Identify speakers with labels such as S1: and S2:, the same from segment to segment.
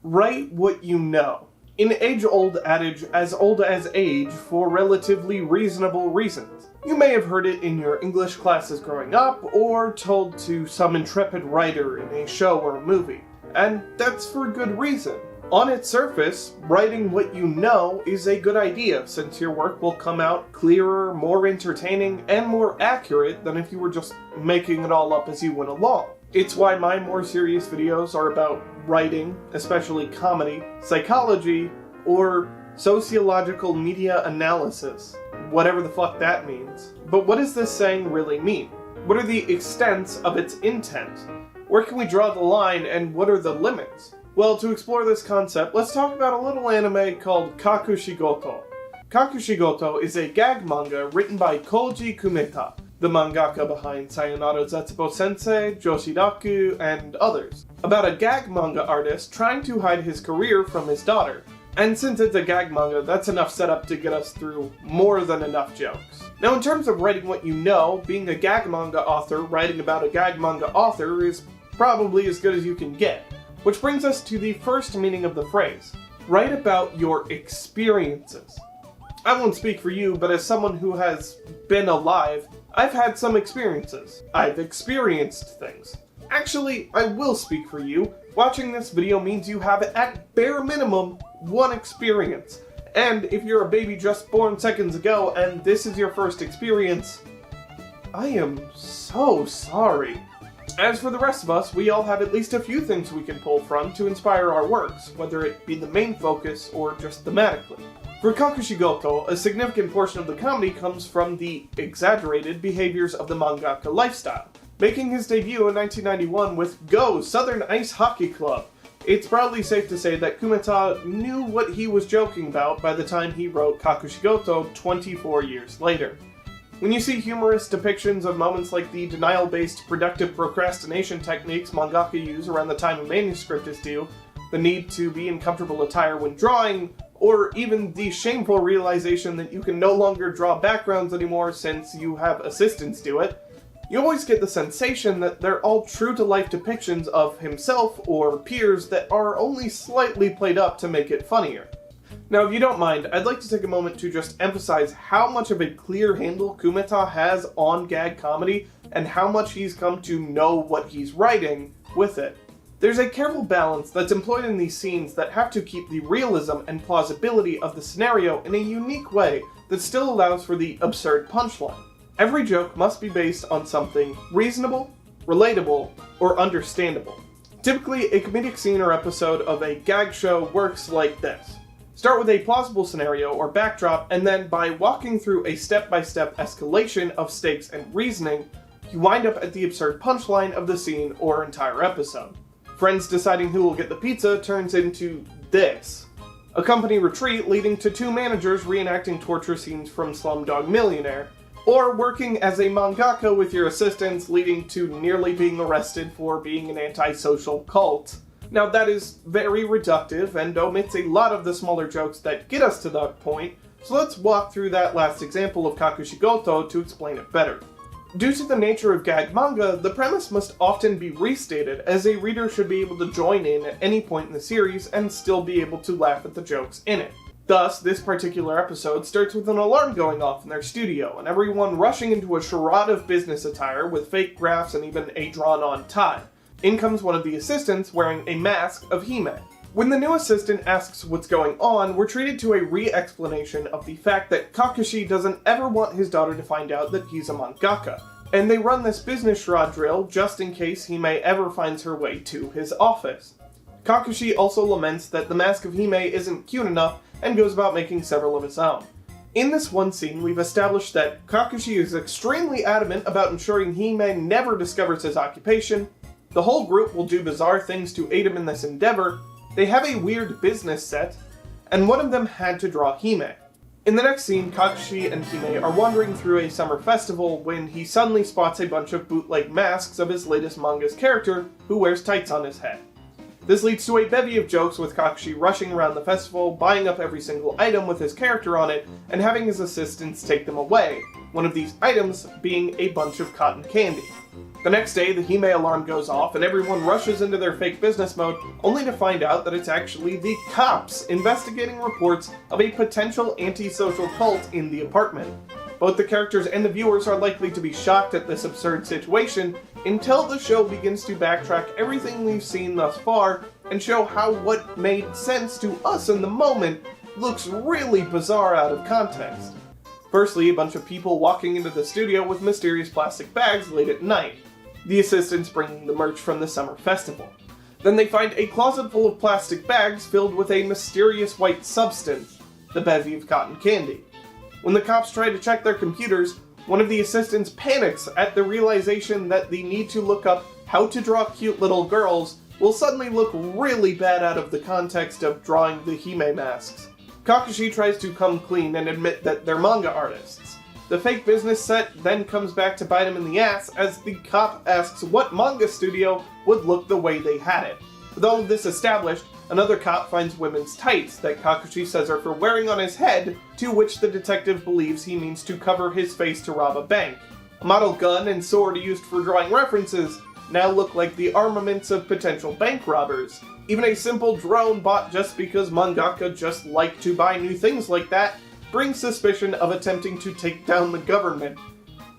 S1: Write what you know. An age-old adage as old as age for relatively reasonable reasons. You may have heard it in your English classes growing up, or told to some intrepid writer in a show or a movie. And that's for good reason. On its surface, writing what you know is a good idea, since your work will come out clearer, more entertaining, and more accurate than if you were just making it all up as you went along. It's why my more serious videos are about writing, especially comedy, psychology, or sociological media analysis. Whatever the fuck that means. But what does this saying really mean? What are the extents of its intent? Where can we draw the line, and what are the limits? Well, to explore this concept, let's talk about a little anime called Kakushigoto. Kakushigoto is a gag manga written by Kouji Kumeta, the mangaka behind Sayonara Zetsubou-sensei, Joshidaku, and others, about a gag manga artist trying to hide his career from his daughter. And since it's a gag manga, that's enough setup to get us through more than enough jokes. Now in terms of writing what you know, being a gag manga author writing about a gag manga author is probably as good as you can get. Which brings us to the first meaning of the phrase. Write about your experiences. I won't speak for you, but as someone who has been alive, I've had some experiences. I've experienced things. Actually, I will speak for you. Watching this video means you have, at bare minimum, one experience. And if you're a baby just born seconds ago and this is your first experience, I am so sorry. As for the rest of us, we all have at least a few things we can pull from to inspire our works, whether it be the main focus or just thematically. For Kakushigoto, a significant portion of the comedy comes from the exaggerated behaviors of the mangaka lifestyle. Making his debut in 1991 with Go! Southern Ice Hockey Club, it's probably safe to say that Kumeta knew what he was joking about by the time he wrote Kakushigoto 24 years later. When you see humorous depictions of moments like the denial-based productive procrastination techniques mangaka use around the time a manuscript is due, the need to be in comfortable attire when drawing, or even the shameful realization that you can no longer draw backgrounds anymore since you have assistants do it, you always get the sensation that they're all true-to-life depictions of himself or peers that are only slightly played up to make it funnier. Now, if you don't mind, I'd like to take a moment to just emphasize how much of a clear handle Kumeta has on gag comedy and how much he's come to know what he's writing with it. There's a careful balance that's employed in these scenes that have to keep the realism and plausibility of the scenario in a unique way that still allows for the absurd punchline. Every joke must be based on something reasonable, relatable, or understandable. Typically, a comedic scene or episode of a gag show works like this. Start with a plausible scenario or backdrop, and then by walking through a step-by-step escalation of stakes and reasoning, you wind up at the absurd punchline of the scene or entire episode. Friends deciding who will get the pizza turns into this. A company retreat leading to two managers reenacting torture scenes from Slumdog Millionaire, or working as a mangaka with your assistants leading to nearly being arrested for being an antisocial cult. Now that is very reductive and omits a lot of the smaller jokes that get us to that point, so let's walk through that last example of Kakushigoto to explain it better. Due to the nature of gag manga, the premise must often be restated, as a reader should be able to join in at any point in the series and still be able to laugh at the jokes in it. Thus, this particular episode starts with an alarm going off in their studio, and everyone rushing into a charade of business attire with fake graphs and even a drawn-on tie. In comes one of the assistants wearing a mask of Hime. When the new assistant asks what's going on, we're treated to a re-explanation of the fact that Kakushi doesn't ever want his daughter to find out that he's a mangaka, and they run this business charade drill just in case Hime ever finds her way to his office. Kakushi also laments that the mask of Hime isn't cute enough and goes about making several of his own. In this one scene, we've established that Kakushi is extremely adamant about ensuring Hime never discovers his occupation. The whole group will do bizarre things to aid him in this endeavor. They have a weird business set, and one of them had to draw Hime. In the next scene, Kakushi and Hime are wandering through a summer festival when he suddenly spots a bunch of bootleg masks of his latest manga's character, who wears tights on his head. This leads to a bevy of jokes with Kakushi rushing around the festival, buying up every single item with his character on it, and having his assistants take them away, one of these items being a bunch of cotton candy. The next day, the Hime alarm goes off and everyone rushes into their fake business mode, only to find out that it's actually the cops investigating reports of a potential antisocial cult in the apartment. Both the characters and the viewers are likely to be shocked at this absurd situation until the show begins to backtrack everything we've seen thus far and show how what made sense to us in the moment looks really bizarre out of context. Firstly, a bunch of people walking into the studio with mysterious plastic bags late at night, the assistants bringing the merch from the summer festival. Then they find a closet full of plastic bags filled with a mysterious white substance, the bevy of cotton candy. When the cops try to check their computers, one of the assistants panics at the realization that the need to look up how to draw cute little girls will suddenly look really bad out of the context of drawing the Hime masks. Kakushi tries to come clean and admit that they're manga artists. The fake business set then comes back to bite him in the ass as the cop asks what manga studio would look the way they had it. With all of this established, another cop finds women's tights that Kakushi says are for wearing on his head, to which the detective believes he means to cover his face to rob a bank. A model gun and sword used for drawing references now look like the armaments of potential bank robbers. Even a simple drone bought just because mangaka just like to buy new things like that brings suspicion of attempting to take down the government.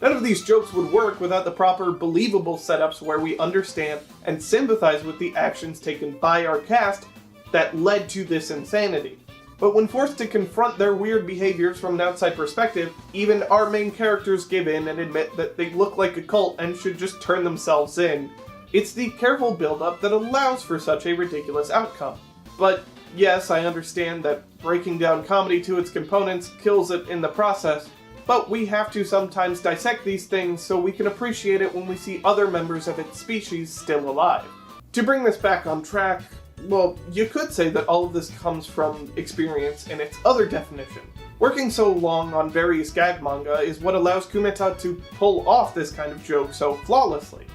S1: None of these jokes would work without the proper believable setups where we understand and sympathize with the actions taken by our cast that led to this insanity. But when forced to confront their weird behaviors from an outside perspective, even our main characters give in and admit that they look like a cult and should just turn themselves in. It's the careful build-up that allows for such a ridiculous outcome. But yes, I understand that breaking down comedy to its components kills it in the process, but we have to sometimes dissect these things so we can appreciate it when we see other members of its species still alive. To bring this back on track, well, you could say that all of this comes from experience in its other definition. Working so long on various gag manga is what allows Kumeta to pull off this kind of joke so flawlessly.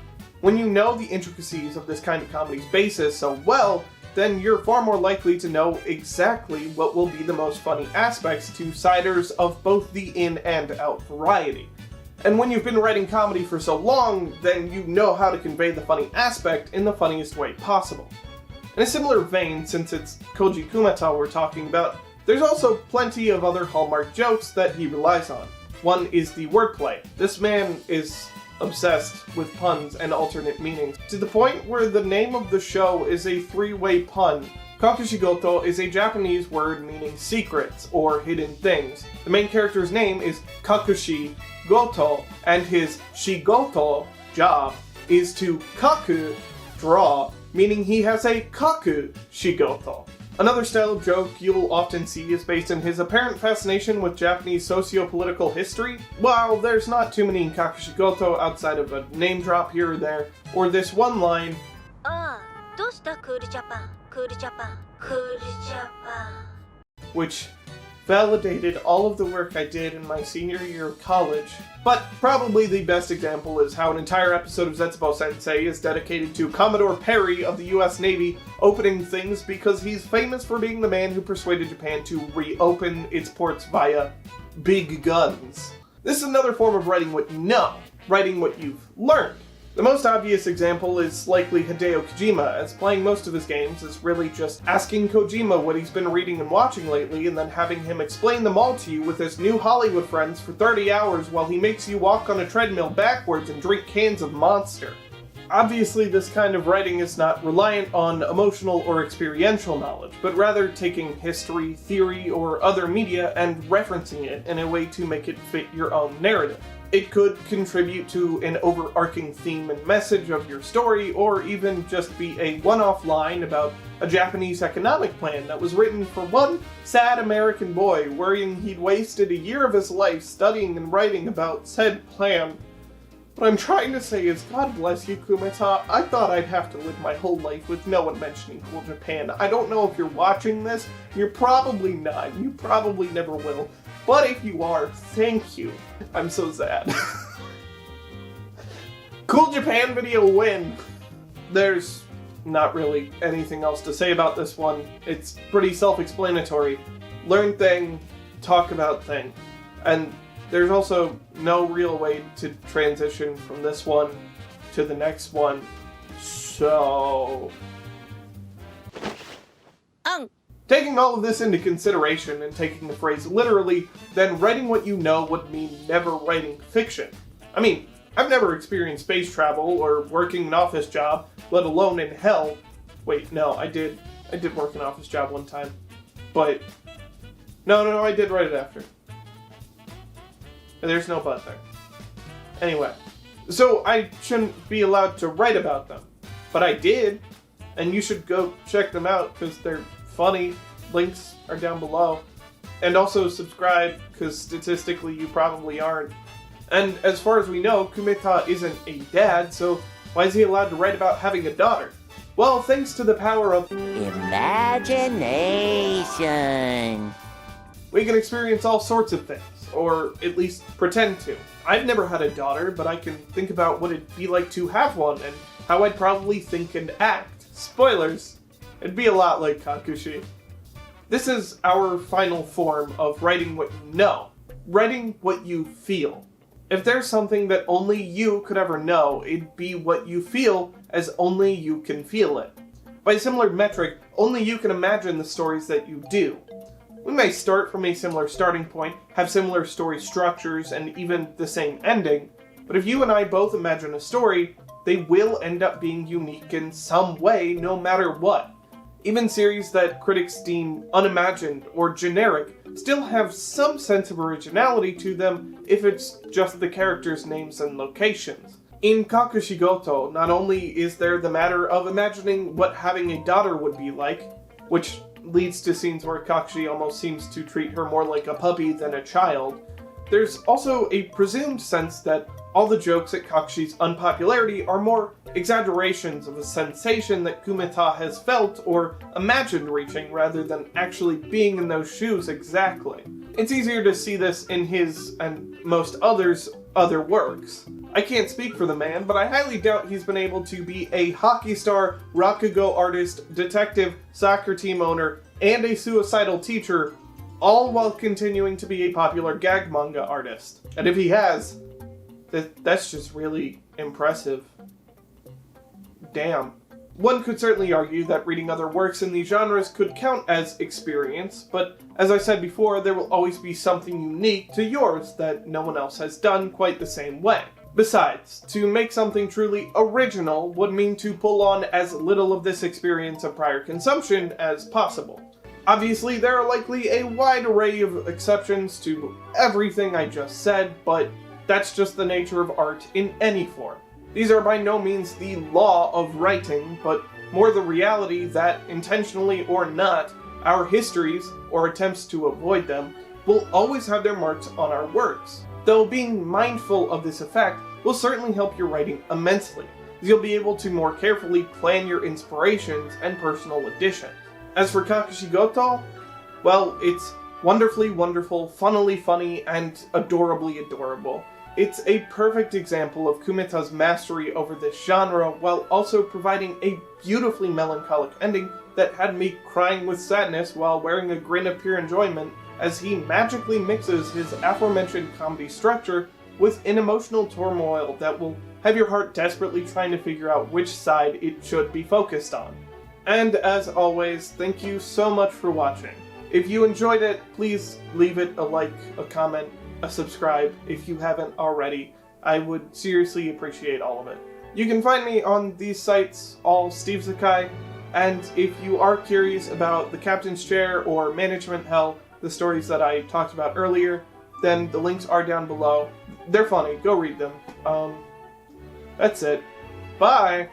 S1: When you know the intricacies of this kind of comedy's basis so well, then you're far more likely to know exactly what will be the most funny aspects to siders of both the in and out variety. And when you've been writing comedy for so long, then you know how to convey the funny aspect in the funniest way possible. In a similar vein, since it's Kouji Kumeta we're talking about, there's also plenty of other hallmark jokes that he relies on. One is the wordplay. This man is obsessed with puns and alternate meanings, to the point where the name of the show is a three-way pun. Kakushigoto is a Japanese word meaning secrets or hidden things. The main character's name is Kakushigoto, and his shigoto, job, is to kaku, draw, meaning he has a Kakushigoto. Another style of joke you'll often see is based in his apparent fascination with Japanese socio-political history. While there's not too many Kakushigoto outside of a name drop here or there, or this one line, which validated all of the work I did in my senior year of college. But probably the best example is how an entire episode of Zetsubou-sensei is dedicated to Commodore Perry of the US Navy opening things because he's famous for being the man who persuaded Japan to reopen its ports via big guns. This is another form of writing what you know, writing what you've learned. The most obvious example is likely Hideo Kojima, as playing most of his games is really just asking Kojima what he's been reading and watching lately and then having him explain them all to you with his new Hollywood friends for 30 hours while he makes you walk on a treadmill backwards and drink cans of Monster. Obviously, this kind of writing is not reliant on emotional or experiential knowledge, but rather taking history, theory, or other media and referencing it in a way to make it fit your own narrative. It could contribute to an overarching theme and message of your story, or even just be a one-off line about a Japanese economic plan that was written for one sad American boy worrying he'd wasted a year of his life studying and writing about said plan. What I'm trying to say is, God bless you, Kumeta. I thought I'd have to live my whole life with no one mentioning Cool Japan. I don't know if you're watching this. You're probably not. You probably never will. But if you are, thank you. I'm so sad. Cool Japan video win. There's not really anything else to say about this one. It's pretty self-explanatory. Learn thing, talk about thing. And there's also no real way to transition from this one to the next one. So... Taking all of this into consideration and taking the phrase literally, then writing what you know would mean never writing fiction. I mean, I've never experienced space travel or working an office job, let alone in hell. Wait, no, I did work an office job one time. But, no, I did write it after. There's no but there. Anyway, so I shouldn't be allowed to write about them. But I did, and you should go check them out because they're funny. Links are down below. And also subscribe, because statistically you probably aren't. And as far as we know, Kumeta isn't a dad, so why is he allowed to write about having a daughter? Well, thanks to the power of imagination, we can experience all sorts of things, or at least pretend to. I've never had a daughter, but I can think about what it'd be like to have one, and how I'd probably think and act. Spoilers! It'd be a lot like Kakushi. This is our final form of writing what you know. Writing what you feel. If there's something that only you could ever know, it'd be what you feel as only you can feel it. By a similar metric, only you can imagine the stories that you do. We may start from a similar starting point, have similar story structures, and even the same ending, but if you and I both imagine a story, they will end up being unique in some way no matter what. Even series that critics deem unimagined or generic still have some sense of originality to them if it's just the characters' names and locations. In Kakushigoto, not only is there the matter of imagining what having a daughter would be like, which leads to scenes where Kakushi almost seems to treat her more like a puppy than a child, there's also a presumed sense that all the jokes at Kakushi's unpopularity are more exaggerations of a sensation that Kumeta has felt or imagined reaching rather than actually being in those shoes exactly. It's easier to see this in his, and most others' other works. I can't speak for the man, but I highly doubt he's been able to be a hockey star, rakugo artist, detective, soccer team owner, and a suicidal teacher, all while continuing to be a popular gag manga artist. And if he has, that's just really impressive. Damn. One could certainly argue that reading other works in these genres could count as experience, but as I said before, there will always be something unique to yours that no one else has done quite the same way. Besides, to make something truly original would mean to pull on as little of this experience of prior consumption as possible. Obviously, there are likely a wide array of exceptions to everything I just said, but that's just the nature of art in any form. These are by no means the law of writing, but more the reality that, intentionally or not, our histories, or attempts to avoid them, will always have their marks on our works. Though being mindful of this effect will certainly help your writing immensely, as you'll be able to more carefully plan your inspirations and personal additions. As for Kakushigoto, well, it's wonderfully wonderful, funnily funny, and adorably adorable. It's a perfect example of Kumeta's mastery over this genre, while also providing a beautifully melancholic ending that had me crying with sadness while wearing a grin of pure enjoyment as he magically mixes his aforementioned comedy structure with an emotional turmoil that will have your heart desperately trying to figure out which side it should be focused on. And as always, thank you so much for watching. If you enjoyed it, please leave it a like, a comment, a subscribe if you haven't already. I would seriously appreciate all of it. You can find me on these sites, all SteveSekai, and if you are curious about the Captain's Chair or Management Hell, the stories that I talked about earlier, then the links are down below. They're funny, go read them. That's it. Bye!